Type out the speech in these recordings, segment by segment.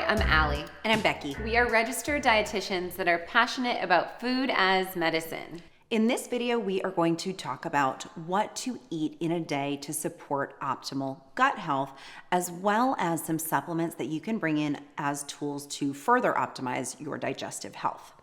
I'm Allie. And I'm Becky. We are registered dietitians that are passionate about food as medicine. In this video, we are going to talk about what to eat in a day to support optimal gut health, as well as some supplements that you can bring in as tools to further optimize your digestive health.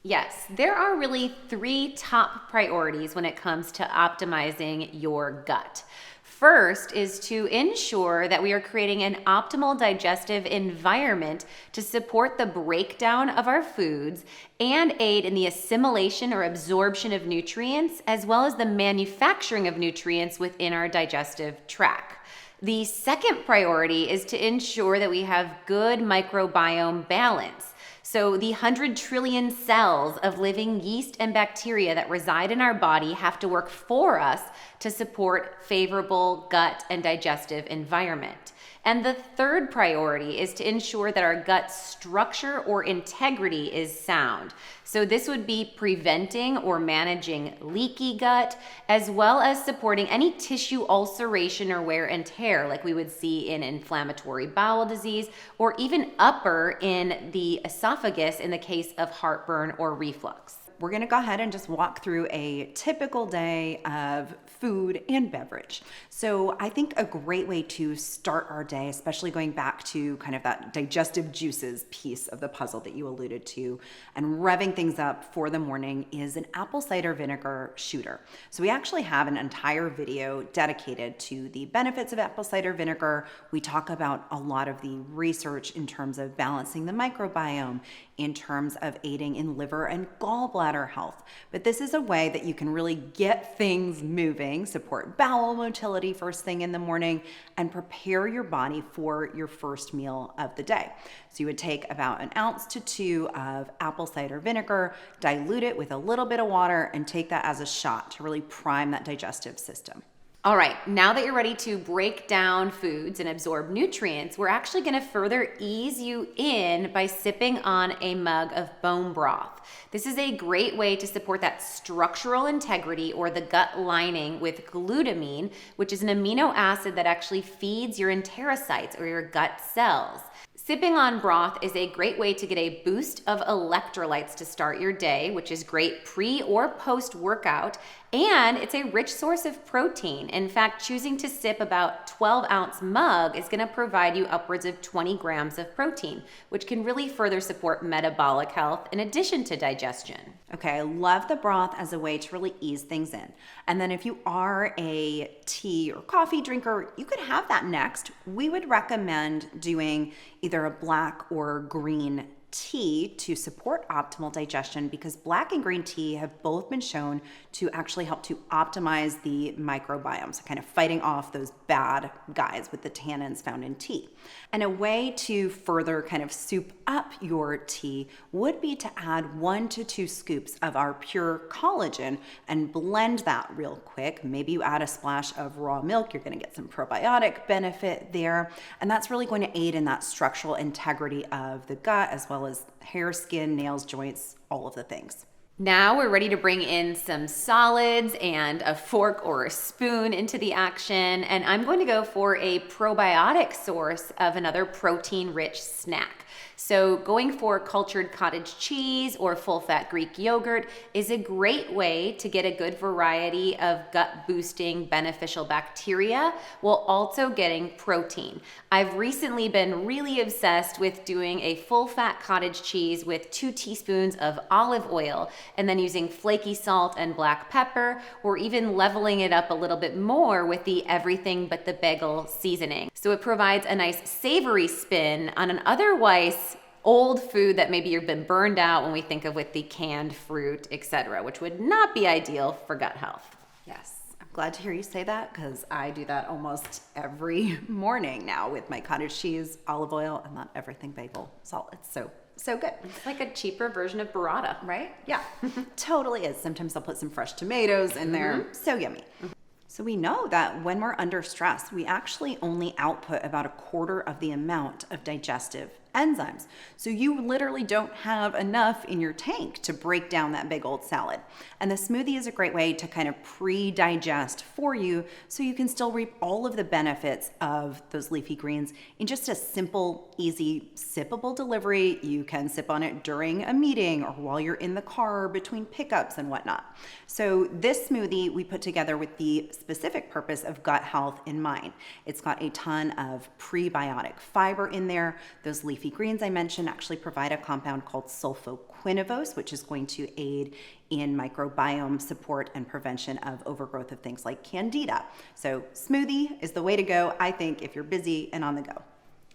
Yes, there are really 3 top priorities when it comes to optimizing your gut. First is to ensure that we are creating an optimal digestive environment to support the breakdown of our foods and aid in the assimilation or absorption of nutrients, as well as the manufacturing of nutrients within our digestive tract. The second priority is to ensure that we have good microbiome balance. So the 100 trillion cells of living yeast and bacteria that reside in our body have to work for us to support favorable gut and digestive environment. And the third priority is to ensure that our gut structure or integrity is sound. So this would be preventing or managing leaky gut, as well as supporting any tissue ulceration or wear and tear, like we would see in inflammatory bowel disease, or even upper in the esophagus in the case of heartburn or reflux. We're going to go ahead and just walk through a typical day of food and beverage. So I think a great way to start our day, especially going back to kind of that digestive juices piece of the puzzle that you alluded to and revving things up for the morning, is an apple cider vinegar shooter. So we actually have an entire video dedicated to the benefits of apple cider vinegar. We talk about a lot of the research in terms of balancing the microbiome, in terms of aiding in liver and gallbladder health. But this is a way that you can really get things moving, support bowel motility first thing in the morning, and prepare your body for your first meal of the day. So you would take about 1 ounce to 2 of apple cider vinegar, dilute it with a little bit of water, and take that as a shot to really prime that digestive system. All right, now that you're ready to break down foods and absorb nutrients, we're actually going to further ease you in by sipping on a mug of bone broth. This is a great way to support that structural integrity or the gut lining with glutamine, which is an amino acid that actually feeds your enterocytes or your gut cells. Sipping on broth is a great way to get a boost of electrolytes to start your day, which is great pre or post workout, and it's a rich source of protein. In fact, choosing to sip about 12-ounce mug is going to provide you upwards of 20 grams of protein, which can really further support metabolic health in addition to digestion. Okay, I love the broth as a way to really ease things in. And then if you are a tea or coffee drinker, you could have that next. We would recommend doing either a black or green tea to support optimal digestion, because black and green tea have both been shown to actually help to optimize the microbiome, so kind of fighting off those bad guys with the tannins found in tea. And a way to further kind of soup up your tea would be to add 1 to 2 scoops of our Pure Collagen and blend that real quick. Maybe you add a splash of raw milk, you're going to get some probiotic benefit there, and that's really going to aid in that structural integrity of the gut, as well as hair, skin, nails, joints, all of the things. Now we're ready to bring in some solids and a fork or a spoon into the action, and I'm going to go for a probiotic source of another protein-rich snack. So going for cultured cottage cheese or full-fat Greek yogurt is a great way to get a good variety of gut-boosting beneficial bacteria while also getting protein. I've recently been really obsessed with doing a full-fat cottage cheese with 2 teaspoons of olive oil and then using flaky salt and black pepper, or even leveling it up a little bit more with the everything but the bagel seasoning. So it provides a nice savory spin on an otherwise old food that maybe you've been burned out when we think of with the canned fruit, etc., which would not be ideal for gut health. Yes, I'm glad to hear you say that, because I do that almost every morning now with my cottage cheese, olive oil, and that everything bagel salt. It's so good. It's like a cheaper version of burrata, right? Yeah, totally is. Sometimes I'll put some fresh tomatoes in there. So yummy. So we know that when we're under stress, we actually only output about 1/4 of the amount of digestive enzymes. So you literally don't have enough in your tank to break down that big old salad. And the smoothie is a great way to kind of pre-digest for you so you can still reap all of the benefits of those leafy greens in just a simple, easy, sippable delivery. You can sip on it during a meeting or while you're in the car between pickups and whatnot. So this smoothie we put together with the specific purpose of gut health in mind. It's got a ton of prebiotic fiber in there. Those leafy greens I mentioned actually provide a compound called sulfoquinavose, which is going to aid in microbiome support and prevention of overgrowth of things like candida. So smoothie is the way to go, I think, if you're busy and on the go.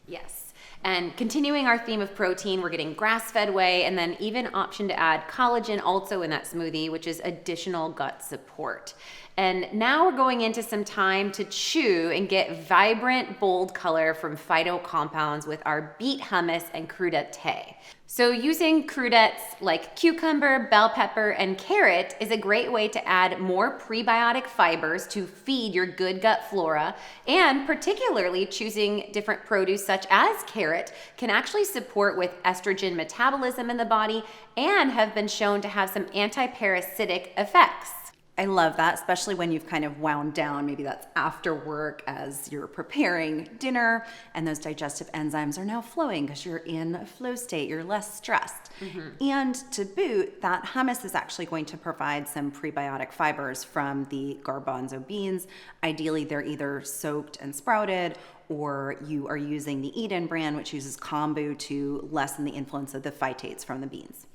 Yes. And continuing our theme of protein, we're getting grass-fed whey, and then even option to add collagen also in that smoothie, which is additional gut support. And now we're going into some time to chew and get vibrant, bold color from phyto compounds with our beet hummus and crudité. So using crudettes like cucumber, bell pepper, and carrot is a great way to add more prebiotic fibers to feed your good gut flora, and particularly choosing different produce such as carrot can actually support with estrogen metabolism in the body and have been shown to have some anti-parasitic effects. I love that, especially when you've kind of wound down. Maybe that's after work as you're preparing dinner and those digestive enzymes are now flowing because you're in a flow state, you're less stressed. And to boot, that hummus is actually going to provide some prebiotic fibers from the garbanzo beans. Ideally, they're either soaked and sprouted, or you are using the Eden brand, which uses kombu to lessen the influence of the phytates from the beans.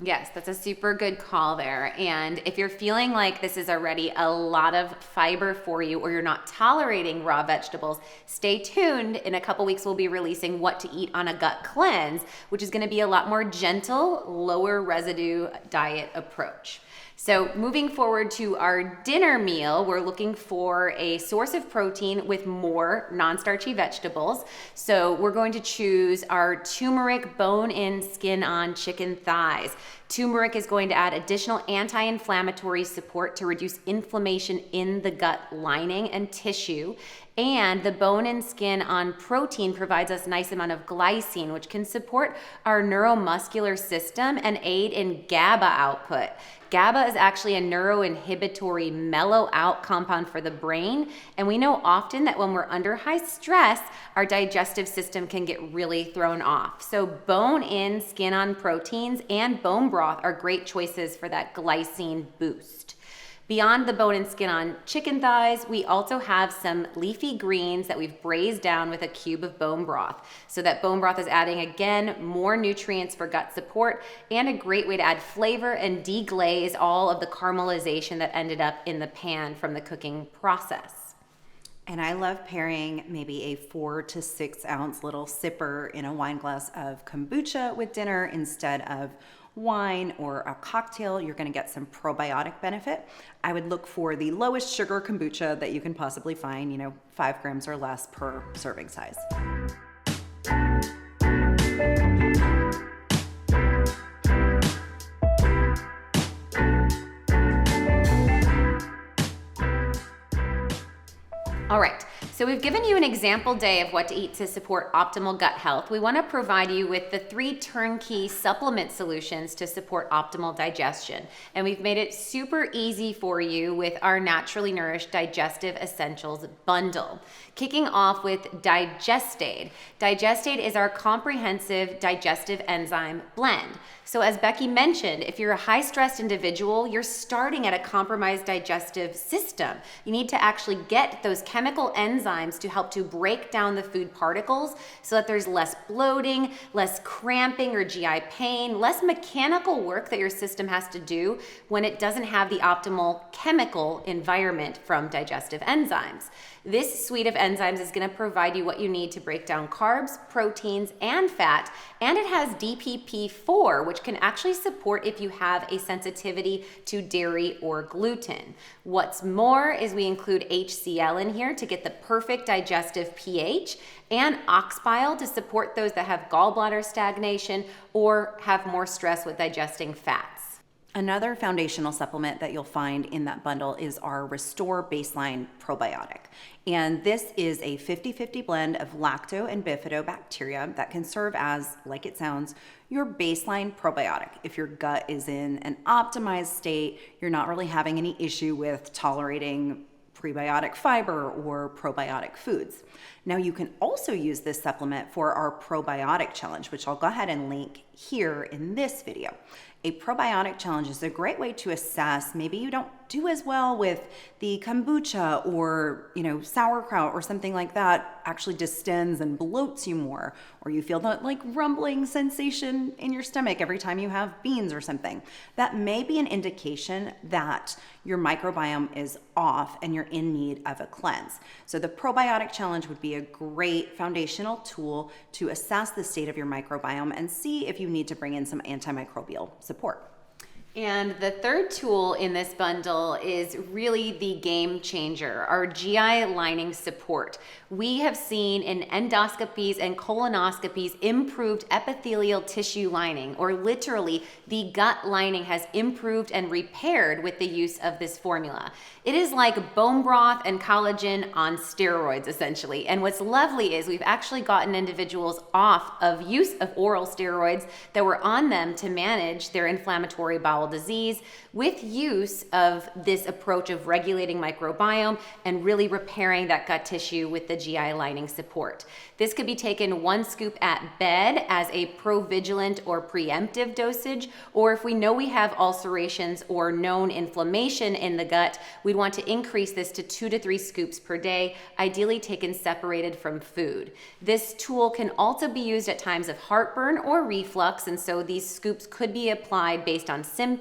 Yes, that's a super good call there. And if you're feeling like this is already a lot of fiber for you, or you're not tolerating raw vegetables, stay tuned. In a couple weeks, we'll be releasing what to eat on a gut cleanse, which is going to be a lot more gentle, lower residue diet approach. So moving forward to our dinner meal, we're looking for a source of protein with more non-starchy vegetables. So we're going to choose our turmeric bone-in, skin-on chicken thighs. Turmeric is going to add additional anti-inflammatory support to reduce inflammation in the gut lining and tissue. And the bone and skin on protein provides us a nice amount of glycine, which can support our neuromuscular system and aid in GABA output. GABA is actually a neuroinhibitory mellow out compound for the brain. And we know often that when we're under high stress, our digestive system can get really thrown off. So bone in, skin on proteins and bone broth are great choices for that glycine boost. Beyond the bone and skin on chicken thighs, we also have some leafy greens that we've braised down with a cube of bone broth. So that bone broth is adding, again, more nutrients for gut support and a great way to add flavor and deglaze all of the caramelization that ended up in the pan from the cooking process. And I love pairing maybe a 4 to 6 ounce little sipper in a wine glass of kombucha with dinner instead of wine or a cocktail. You're going to get some probiotic benefit. I would look for the lowest sugar kombucha that you can possibly find, 5 grams or less per serving size. All right, so we've given you an example day of what to eat to support optimal gut health. We want to provide you with the 3 turnkey supplement solutions to support optimal digestion. And we've made it super easy for you with our Naturally Nourished Digestive Essentials bundle. Kicking off with Digestaid. Digestaid is our comprehensive digestive enzyme blend. So as Becky mentioned, if you're a high-stressed individual, you're starting at a compromised digestive system. You need to actually get those chemical enzymes to help to break down the food particles so that there's less bloating, less cramping or GI pain, less mechanical work that your system has to do when it doesn't have the optimal chemical environment from digestive enzymes. This suite of enzymes is going to provide you what you need to break down carbs, proteins, and fat, and it has DPP-4, which can actually support if you have a sensitivity to dairy or gluten. What's more is we include HCl in here to get the perfect digestive pH, and ox bile to support those that have gallbladder stagnation or have more stress with digesting fats. Another foundational supplement that you'll find in that bundle is our Restore Baseline Probiotic. And this is a 50-50 blend of lacto and bifidobacteria that can serve as, like it sounds, your baseline probiotic. If your gut is in an optimized state, you're not really having any issue with tolerating prebiotic fiber or probiotic foods. Now you can also use this supplement for our probiotic challenge, which I'll go ahead and link here in this video. A probiotic challenge is a great way to assess maybe you don't do as well with the kombucha or sauerkraut or something like that actually distends and bloats you more, or you feel that like rumbling sensation in your stomach every time you have beans or something. That may be an indication that your microbiome is off and you're in need of a cleanse. So the probiotic challenge would be a great foundational tool to assess the state of your microbiome and see if you need to bring in some antimicrobial support. And the third tool in this bundle is really the game changer, our GI lining support. We have seen in endoscopies and colonoscopies improved epithelial tissue lining, or literally the gut lining has improved and repaired with the use of this formula. It is like bone broth and collagen on steroids, essentially. And what's lovely is we've actually gotten individuals off of use of oral steroids that were on them to manage their inflammatory bowel disease with use of this approach of regulating microbiome and really repairing that gut tissue with the GI lining support. This could be taken 1 scoop at bed as a provigilant or preemptive dosage, or if we know we have ulcerations or known inflammation in the gut, we'd want to increase this to 2 to 3 scoops per day, ideally taken separated from food. This tool can also be used at times of heartburn or reflux, and so these scoops could be applied based on symptom,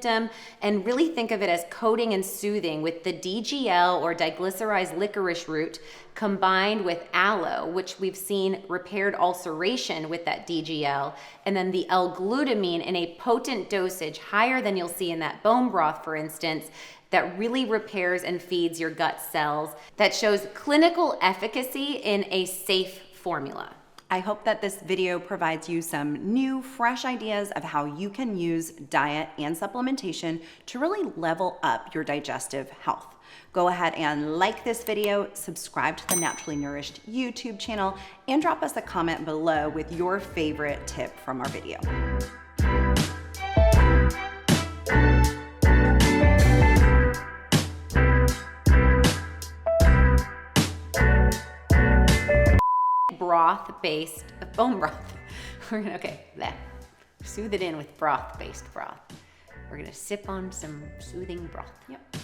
and really think of it as coating and soothing with the DGL or diglycerized licorice root combined with aloe, which we've seen repaired ulceration with that DGL, and then the L-glutamine in a potent dosage higher than you'll see in that bone broth, for instance, that really repairs and feeds your gut cells, that shows clinical efficacy in a safe formula. I hope that this video provides you some new, fresh ideas of how you can use diet and supplementation to really level up your digestive health. Go ahead and like this video, subscribe to the Naturally Nourished YouTube channel, and drop us a comment below with your favorite tip from our video. Broth-based bone broth. Soothe it in with broth-based broth. We're gonna sip on some soothing broth. Yep.